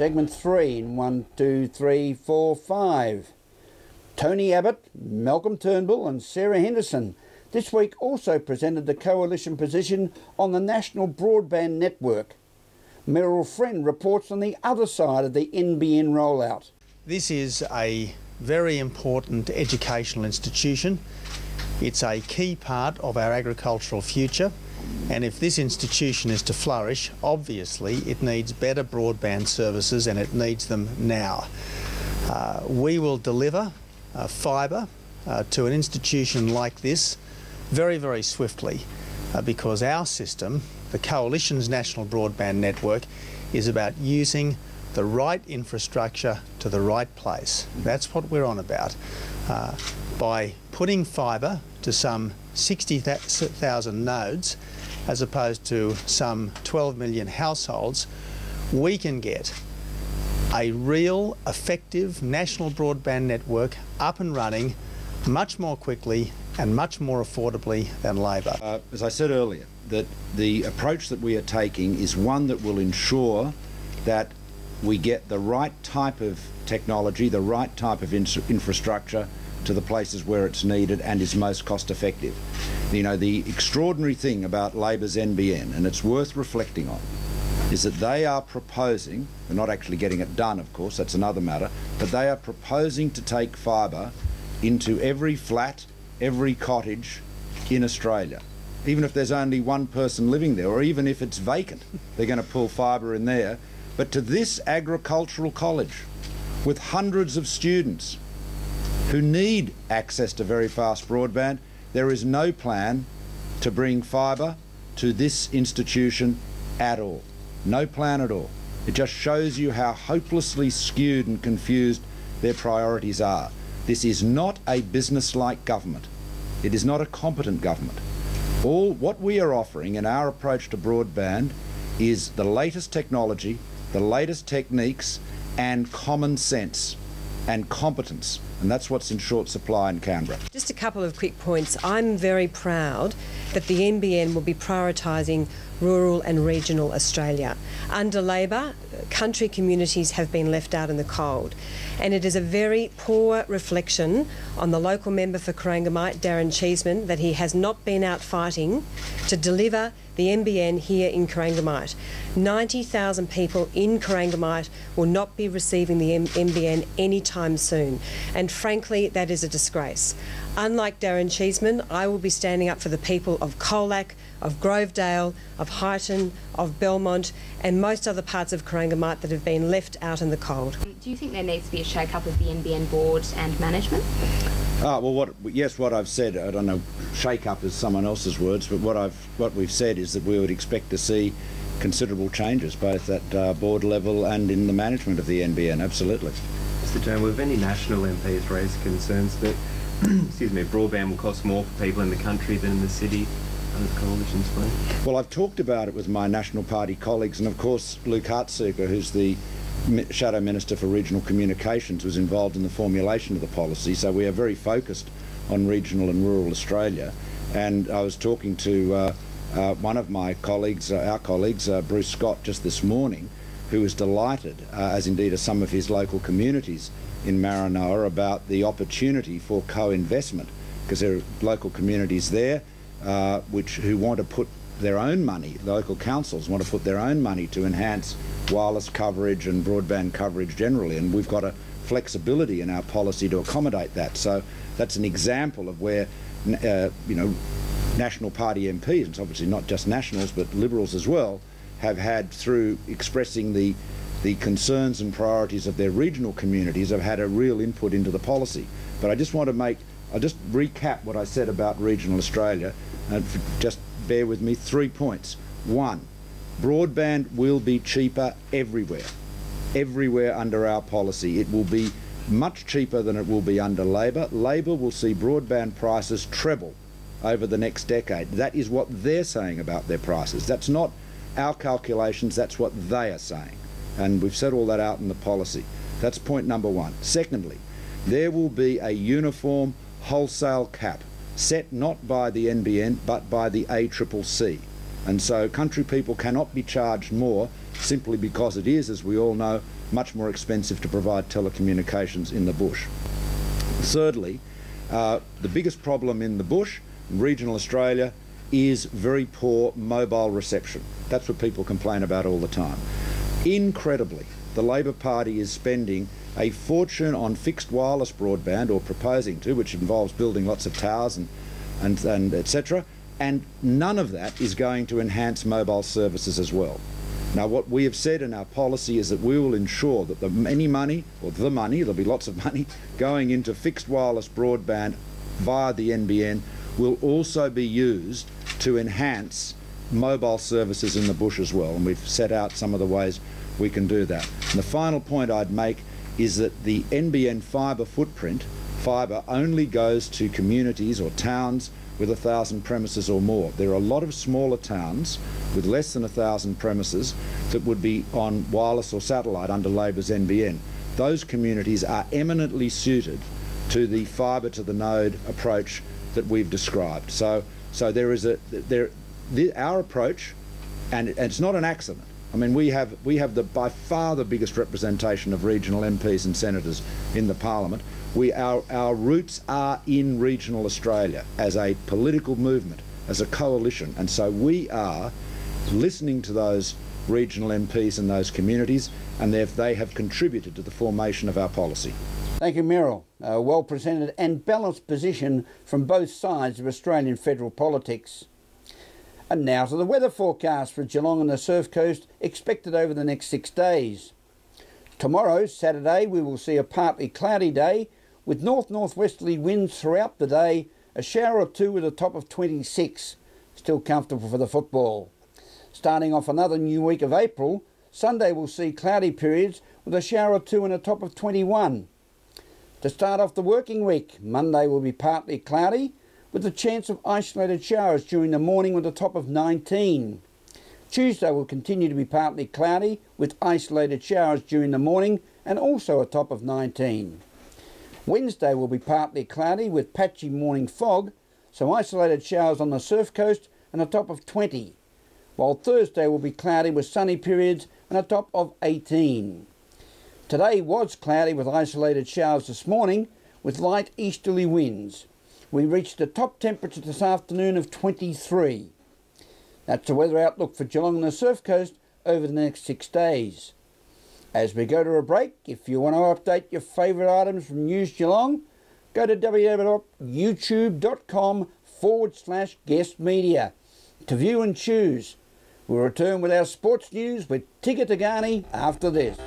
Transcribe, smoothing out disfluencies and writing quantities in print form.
segment 3 in 1, 2, 3, 4, 5. Tony Abbott, Malcolm Turnbull and Sarah Henderson this week also presented the coalition position on the National Broadband Network. Meryl Friend reports on the other side of the NBN rollout. This is a very important educational institution. It's a key part of our agricultural future, and if this institution is to flourish, obviously it needs better broadband services and it needs them now. We will deliver fibre to an institution like this very, very swiftly because our system, the Coalition's National Broadband Network, is about using the right infrastructure to the right place. That's what we're on about. By putting fibre to some 60,000 nodes as opposed to some 12 million households, we can get a real, effective national broadband network up and running much more quickly and much more affordably than Labor. As I said earlier, that the approach that we are taking is one that will ensure that we get the right type of technology, the right type of infrastructure to the places where it's needed and is most cost effective. You know, the extraordinary thing about Labor's NBN, and it's worth reflecting on, is that they are proposing, they're not actually getting it done of course, that's another matter, but they are proposing to take fibre into every flat, every cottage in Australia. Even if there's only one person living there, or even if it's vacant, they're going to pull fibre in there. But to this agricultural college, with hundreds of students who need access to very fast broadband, there is no plan to bring fibre to this institution at all. No plan at all. It just shows you how hopelessly skewed and confused their priorities are. This is not a business-like government. It is not a competent government. What we are offering in our approach to broadband is the latest technology, the latest techniques, and common sense and competence. And that's what's in short supply in Canberra. Just a couple of quick points. I'm very proud that the NBN will be prioritising rural and regional Australia. Under Labor, country communities have been left out in the cold, and it is a very poor reflection on the local member for Corangamite, Darren Cheeseman, that he has not been out fighting to deliver the NBN here in Corangamite. 90,000 people in Corangamite will not be receiving the NBN anytime soon, and frankly that is a disgrace. Unlike Darren Cheeseman, I will be standing up for the people of Colac, of Grovedale, of Highton, of Belmont and most other parts of Corangamite that have been left out in the cold. Do you think there needs to be a shake-up of the NBN board and management? Well, what I've said, I don't know, shake-up is someone else's words, but what we've said is that we would expect to see considerable changes, both at board level and in the management of the NBN, absolutely. Mr Turnbull, have any national MPs raised concerns that excuse me, broadband will cost more for people in the country than in the city under the Coalition's plan? Well, I've talked about it with my National Party colleagues, and of course Luke Hartsuker, who's the Shadow Minister for Regional Communications, was involved in the formulation of the policy, so we are very focused on regional and rural Australia. And I was talking to one of my colleagues, our colleagues, Bruce Scott, just this morning, who was delighted, as indeed are some of his local communities in Maranoa, about the opportunity for co-investment, because there are local communities there who want to put their own money, the local councils want to put their own money to enhance wireless coverage and broadband coverage generally, and we've got a flexibility in our policy to accommodate that. So that's an example of where you know, National Party MPs, it's obviously not just Nationals but Liberals as well, have had, through expressing the concerns and priorities of their regional communities, have had a real input into the policy. But I just want to I'll just recap what I said about regional Australia, and just bear with me, 3 points. 1, broadband will be cheaper everywhere under our policy. It will be much cheaper than it will be under Labor. Labor will see broadband prices treble over the next decade. That is what they're saying about their prices. That's not our calculations, that's what they are saying. And we've set all that out in the policy. That's point number 1. Secondly, there will be a uniform wholesale cap set not by the NBN but by the ACCC. And so country people cannot be charged more simply because it is, as we all know, much more expensive to provide telecommunications in the bush. Thirdly, the biggest problem in the bush, in regional Australia, is very poor mobile reception. That's what people complain about all the time. Incredibly, the Labor Party is spending a fortune on fixed wireless broadband, or proposing to, which involves building lots of towers and etc. And none of that is going to enhance mobile services as well. Now, what we have said in our policy is that we will ensure that there'll be lots of money going into fixed wireless broadband via the NBN will also be used to enhance mobile services in the bush as well. And we've set out some of the ways we can do that. And the final point I'd make is that the NBN fibre footprint, fibre only goes to communities or towns with 1,000 premises or more. There are a lot of smaller towns with less than 1,000 premises that would be on wireless or satellite under Labor's NBN. Those communities are eminently suited to the fibre to the node approach that we've described. So there is our approach, and it's not an accident. I mean, we have by far the biggest representation of regional MPs and senators in the Parliament. Our roots are in regional Australia as a political movement, as a coalition, and so we are listening to those regional MPs and those communities, and they have contributed to the formation of our policy. Thank you, Merrill. A well presented and balanced position from both sides of Australian federal politics. And now to the weather forecast for Geelong and the Surf Coast, expected over the next 6 days. Tomorrow, Saturday, we will see a partly cloudy day with north-northwesterly winds throughout the day, a shower or two with a top of 26. Still comfortable for the football. Starting off another new week of April, Sunday will see cloudy periods with a shower or two and a top of 21. To start off the working week, Monday will be partly cloudy with a chance of isolated showers during the morning with a top of 19. Tuesday will continue to be partly cloudy with isolated showers during the morning and also a top of 19. Wednesday will be partly cloudy with patchy morning fog, some isolated showers on the Surf Coast and a top of 20. While Thursday will be cloudy with sunny periods and a top of 18. Today was cloudy with isolated showers this morning with light easterly winds. We reached a top temperature this afternoon of 23. That's the weather outlook for Geelong and the Surf Coast over the next 6 days. As we go to a break, if you want to update your favourite items from News Geelong, go to www.youtube.com/guest media to view and choose. We'll return with our sports news with Pt3 after this.